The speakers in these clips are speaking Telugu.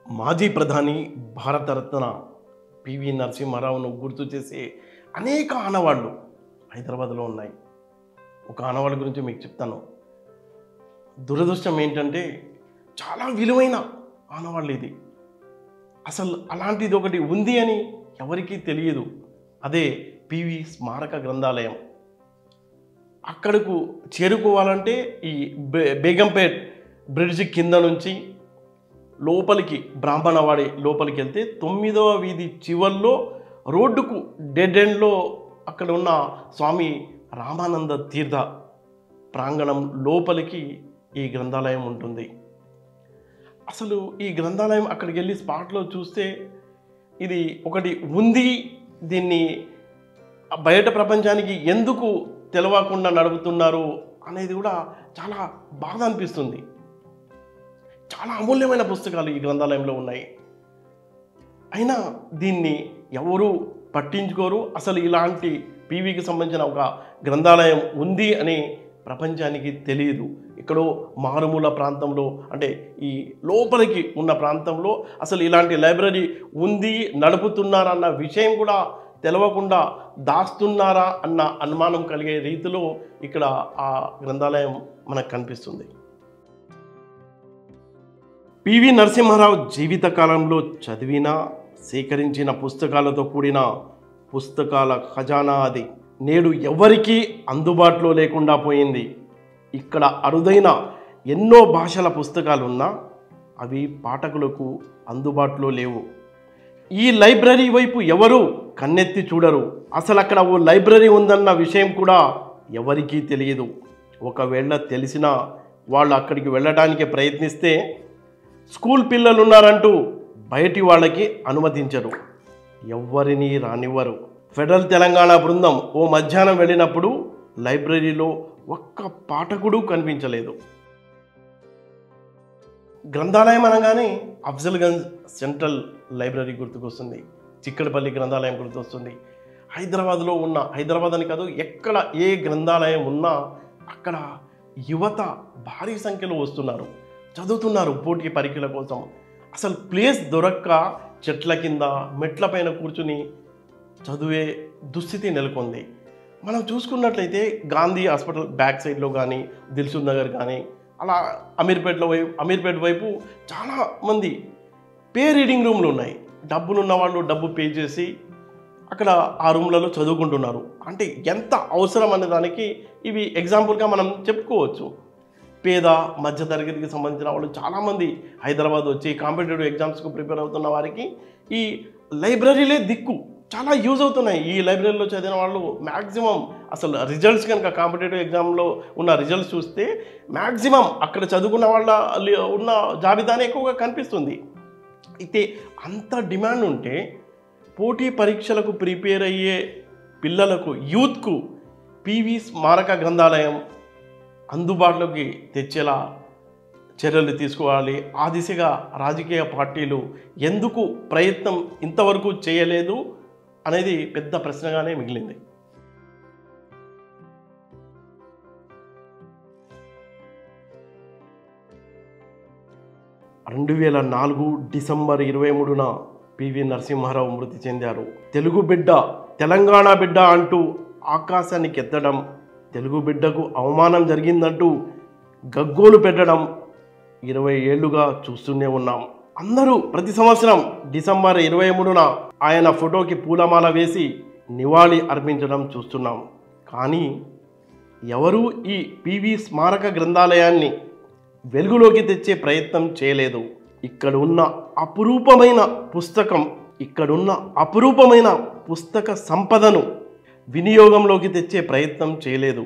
మాజీ ప్రధాని భారతరత్న పివి నరసింహారావును గుర్తు చేసే అనేక ఆనవాళ్ళు హైదరాబాద్లో ఉన్నాయి. ఒక ఆనవాళ్ళ గురించి మీకు చెప్తాను. దురదృష్టం ఏంటంటే చాలా విలువైన ఆనవాళ్ళు ఇది. అసలు అలాంటిది ఒకటి ఉంది అని ఎవరికీ తెలియదు. అదే పివి స్మారక గ్రంథాలయం. అక్కడకు చేరుకోవాలంటే ఈ బేగంపేట్ బ్రిడ్జ్ కింద నుంచి లోపలికి బ్రాహ్మణవాడి లోపలికి వెళ్తే 9వ వీధి చివర్లో రోడ్డుకు డెడ్ ఎండ్లో అక్కడ ఉన్న స్వామి రామానంద తీర్థ ప్రాంగణం లోపలికి ఈ గ్రంథాలయం ఉంటుంది. అసలు ఈ గ్రంథాలయం అక్కడికి వెళ్ళి స్పాట్లో చూస్తే ఇది ఒకటి ఉంది, దీన్ని బయట ప్రపంచానికి ఎందుకు తెలవకుండా నడుపుతున్నారు అనేది కూడా చాలా బాధ అనిపిస్తుంది. చాలా అమూల్యమైన పుస్తకాలు ఈ గ్రంథాలయంలో ఉన్నాయి. అయినా దీన్ని ఎవరు పట్టించుకోరు. అసలు ఇలాంటి పివికి సంబంధించిన ఒక గ్రంథాలయం ఉంది అని ప్రపంచానికి తెలియదు. ఇక్కడో మారుమూల ప్రాంతంలో, అంటే ఈ లోపలికి ఉన్న ప్రాంతంలో అసలు ఇలాంటి లైబ్రరీ ఉంది, నడుపుతున్నారన్న విషయం కూడా తెలవకుండా దాస్తున్నారా అన్న అనుమానం కలిగే రీతిలో ఇక్కడ ఆ గ్రంథాలయం మనకు కనిపిస్తుంది. పివి నరసింహారావు జీవితకాలంలో చదివిన, సేకరించిన పుస్తకాలతో కూడిన పుస్తకాల ఖజానా అది. నేడు ఎవరికీ అందుబాటులో లేకుండా పోయింది. ఇక్కడ అరుదైన ఎన్నో భాషల పుస్తకాలున్నా అవి పాఠకులకు అందుబాటులో లేవు. ఈ లైబ్రరీ వైపు ఎవరు కన్నెత్తి చూడరు. అసలు అక్కడ ఓ లైబ్రరీ ఉందన్న విషయం కూడా ఎవరికీ తెలియదు. ఒకవేళ తెలిసినా వాళ్ళు అక్కడికి వెళ్ళడానికి ప్రయత్నిస్తే స్కూల్ పిల్లలు ఉన్నారంటూ బయటి వాళ్ళకి అనుమతించరు, ఎవ్వరినీ రానివ్వరు. ఫెడరల్ తెలంగాణ బృందం ఓ మధ్యాహ్నం వెళ్ళినప్పుడు లైబ్రరీలో ఒక్క పాఠకుడు కనిపించలేదు. గ్రంథాలయం అనగానే అఫ్జల్గంజ్ సెంట్రల్ లైబ్రరీ గుర్తుకొస్తుంది, చిక్కడపల్లి గ్రంథాలయం గుర్తొస్తుంది. హైదరాబాద్లో ఉన్న, హైదరాబాద్ అని కాదు, ఎక్కడ ఏ గ్రంథాలయం ఉన్నా అక్కడ యువత భారీ సంఖ్యలో వస్తున్నారు, చదువుతున్నారు పోటీ పరీక్షల కోసం. అసలు ప్లేస్ దొరక్క చెట్ల కింద మెట్ల పైన కూర్చుని చదివే దుస్థితి నెలకొంది. మనం చూసుకున్నట్లయితే గాంధీ హాస్పిటల్ బ్యాక్ సైడ్లో కానీ, దిల్సుఖ్ నగర్ కానీ, అలా అమీర్పేట వైపు చాలామంది పే రీడింగ్ రూమ్లు ఉన్నాయి. డబ్బులున్న వాళ్ళు డబ్బు పే చేసి అక్కడ ఆ రూమ్లలో చదువుకుంటున్నారు. అంటే ఎంత అవసరం అనే దానికి ఇవి ఎగ్జాంపుల్గా మనం చెప్పుకోవచ్చు. పేద మధ్యతరగతికి సంబంధించిన వాళ్ళు చాలామంది హైదరాబాద్ వచ్చి కాంపిటేటివ్ ఎగ్జామ్స్కు ప్రిపేర్ అవుతున్న వారికి ఈ లైబ్రరీలే దిక్కు. చాలా యూజ్ అవుతున్నాయి. ఈ లైబ్రరీలో చదివిన వాళ్ళు మ్యాక్సిమం, అసలు రిజల్ట్స్ కనుక కాంపిటేటివ్ ఎగ్జామ్లో ఉన్న రిజల్ట్స్ చూస్తే మ్యాక్సిమం అక్కడ చదువుకున్న వాళ్ళ ఉన్న జాబితానే ఎక్కువగా కనిపిస్తుంది. అయితే అంత డిమాండ్ ఉంటే పోటీ పరీక్షలకు ప్రిపేర్ అయ్యే పిల్లలకు, యూత్కు పివి స్మారక గ్రంథాలయం అందుబాటులోకి తెచ్చేలా చర్యలు తీసుకోవాలి. ఆ దిశగా రాజకీయ పార్టీలు ఎందుకు ప్రయత్నం ఇంతవరకు చేయలేదు అనేది పెద్ద ప్రశ్నగానే మిగిలింది. డిసెంబర్ 23న పివి నరసింహారావు మృతి చెందారు. తెలుగు బిడ్డ, తెలంగాణ బిడ్డ అంటూ ఆకాశానికి ఎత్తడం, తెలుగు బిడ్డకు అవమానం జరిగిందంటూ గగ్గోలు పెట్టడం 20 ఏళ్లుగా చూస్తూనే ఉన్నాం. అందరూ ప్రతి సంవత్సరం డిసెంబర్ 23న ఆయన ఫోటోకి పూలమాల వేసి నివాళి అర్పించడం చూస్తున్నాం. కానీ ఎవరూ ఈ పివి స్మారక గ్రంథాలయాన్ని వెలుగులోకి తెచ్చే ప్రయత్నం చేయలేదు. ఇక్కడున్న అపురూపమైన పుస్తక సంపదను వినియోగంలోకి తెచ్చే ప్రయత్నం చేయలేదు.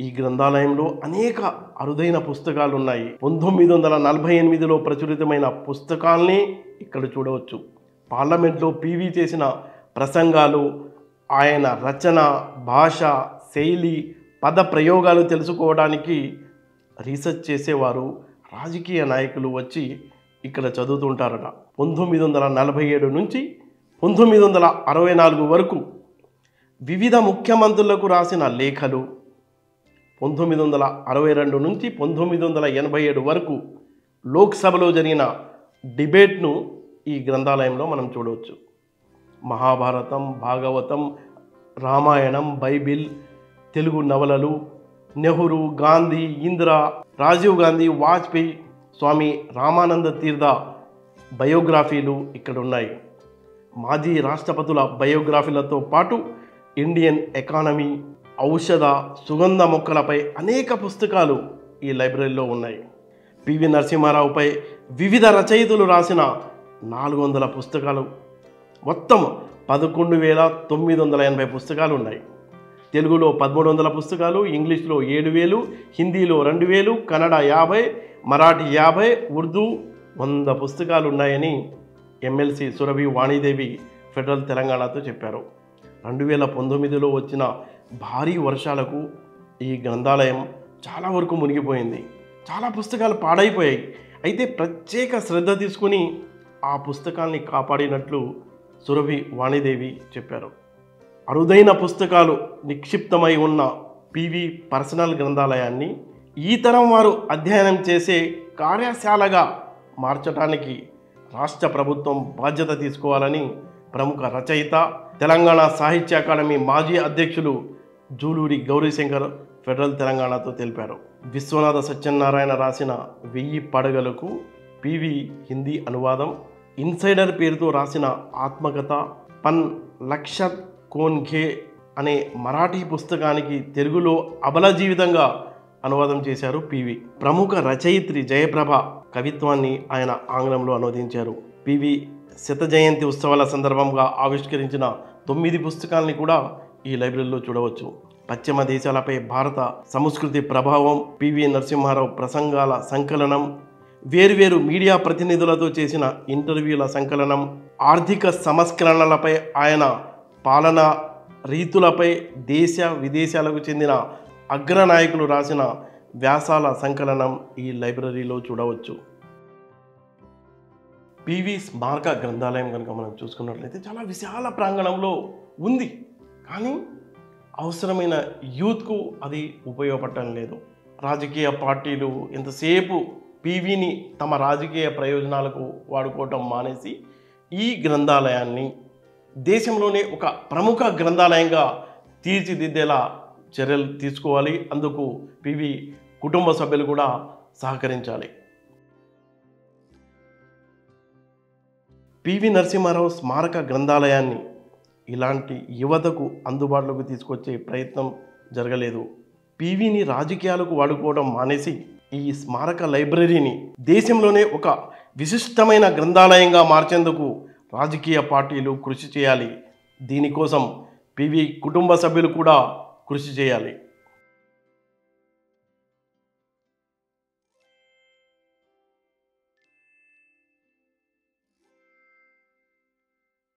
ఈ గ్రంథాలయంలో అనేక అరుదైన పుస్తకాలు ఉన్నాయి. 1948లో ప్రచురితమైన పుస్తకాల్ని ఇక్కడ చూడవచ్చు. పార్లమెంట్లో పివి చేసిన ప్రసంగాలు, ఆయన రచన, భాష, శైలి, పద ప్రయోగాలు తెలుసుకోవడానికి రీసెర్చ్ చేసేవారు, రాజకీయ నాయకులు వచ్చి ఇక్కడ చదువుతుంటారట. 1947 నుంచి 1964 వరకు వివిధ ముఖ్యమంత్రులకు రాసిన లేఖలు, 1962 నుంచి 1987 వరకు లోక్సభలో జరిగిన డిబేట్ను ఈ గ్రంథాలయంలో మనం చూడవచ్చు. మహాభారతం, భాగవతం, రామాయణం, బైబిల్, తెలుగు నవలలు, నెహ్రూ, గాంధీ, ఇందిరా, రాజీవ్ గాంధీ, వాజ్పేయి, స్వామి రామానంద తీర్థ బయోగ్రఫీలు ఇక్కడ ఉన్నాయి. మాజీ రాష్ట్రపతుల బయోగ్రఫీలతో పాటు ఇండియన్ ఎకానమీ, ఔషధ, సుగంధ మొక్కలపై అనేక పుస్తకాలు ఈ లైబ్రరీలో ఉన్నాయి. పివి నరసింహారావుపై వివిధ రచయితలు రాసిన 400 పుస్తకాలు, మొత్తం 11,980 పుస్తకాలు ఉన్నాయి. తెలుగులో 1,300 పుస్తకాలు, ఇంగ్లీష్లో 7,000, హిందీలో 2,000, కన్నడ 50, మరాఠీ 50, ఉర్దూ 100 పుస్తకాలు ఉన్నాయని ఎమ్మెల్సీ సురభి వాణీదేవి ఫెడరల్ తెలంగాణతో చెప్పారు. 2019లో వచ్చిన భారీ వర్షాలకు ఈ గ్రంథాలయం చాలా వరకు మునిగిపోయింది. చాలా పుస్తకాలు పాడైపోయాయి. అయితే ప్రత్యేక శ్రద్ధ తీసుకుని ఆ పుస్తకాల్ని కాపాడినట్లు సురభి వాణీదేవి చెప్పారు. అరుదైన పుస్తకాలు నిక్షిప్తమై ఉన్న పివి పర్సనల్ గ్రంథాలయాన్ని ఈ తరం వారు అధ్యయనం చేసే కార్యశాలగా మార్చడానికి రాష్ట్ర ప్రభుత్వం బాధ్యత తీసుకోవాలని ప్రముఖ రచయిత, తెలంగాణ సాహిత్య అకాడమీ మాజీ అధ్యక్షులు జూలూరి గౌరీశంకర్ ఫెడరల్ తెలంగాణతో తెలిపారు. విశ్వనాథ సత్యనారాయణ రాసిన 1000 పడగలకు పివి హిందీ అనువాదం, ఇన్సైడర్ పేరుతో రాసిన ఆత్మకథ, పన్ లక్షత్ కోన్ఘే అనే మరాఠీ పుస్తకానికి తెలుగులో అబల జీవితంగా అనువాదం చేశారు పివి. ప్రముఖ రచయిత్రి జయప్రభ కవిత్వాన్ని ఆయన ఆంగ్లంలో అనువదించారు. పివి శత జయంతి ఉత్సవాల సందర్భంగా ఆవిష్కరించిన 9 పుస్తకాలని కూడా ఈ లైబ్రరీలో చూడవచ్చు. పశ్చిమ దేశాలపై భారత సంస్కృతి ప్రభావం, పివి నరసింహారావు ప్రసంగాల సంకలనం, వేర్వేరు మీడియా ప్రతినిధులతో చేసిన ఇంటర్వ్యూల సంకలనం, ఆర్థిక సంస్కరణలపై ఆయన పాలనా రీతులపై దేశ విదేశాలకు చెందిన అగ్రనాయకులు రాసిన వ్యాసాల సంకలనం ఈ లైబ్రరీలో చూడవచ్చు. పివి స్మారక గ్రంథాలయం కనుక మనం చూసుకున్నట్లయితే చాలా విశాల ప్రాంగణంలో ఉంది. కానీ అవసరమైన యూత్కు అది ఉపయోగపడటం లేదు. రాజకీయ పార్టీలు ఎంతసేపు పివిని తమ రాజకీయ ప్రయోజనాలకు వాడుకోవటం మానేసి ఈ గ్రంథాలయాన్ని దేశంలోనే ఒక ప్రముఖ గ్రంథాలయంగా తీర్చిదిద్దేలా చర్యలు తీసుకోవాలి. అందుకు పివి కుటుంబ సభ్యులు కూడా సహకరించాలి. పివి నరసింహారావు స్మారక గ్రంథాలయాన్ని ఇలాంటి యువతకు అందుబాటులోకి తీసుకొచ్చే ప్రయత్నం జరగలేదు. పివిని రాజకీయాలకు వాడుకోవడం మానేసి ఈ స్మారక లైబ్రరీని దేశంలోనే ఒక విశిష్టమైన గ్రంథాలయంగా మార్చేందుకు రాజకీయ పార్టీలు కృషి చేయాలి. దీనికోసం పివి కుటుంబ సభ్యులు కూడా కృషి చేయాలి.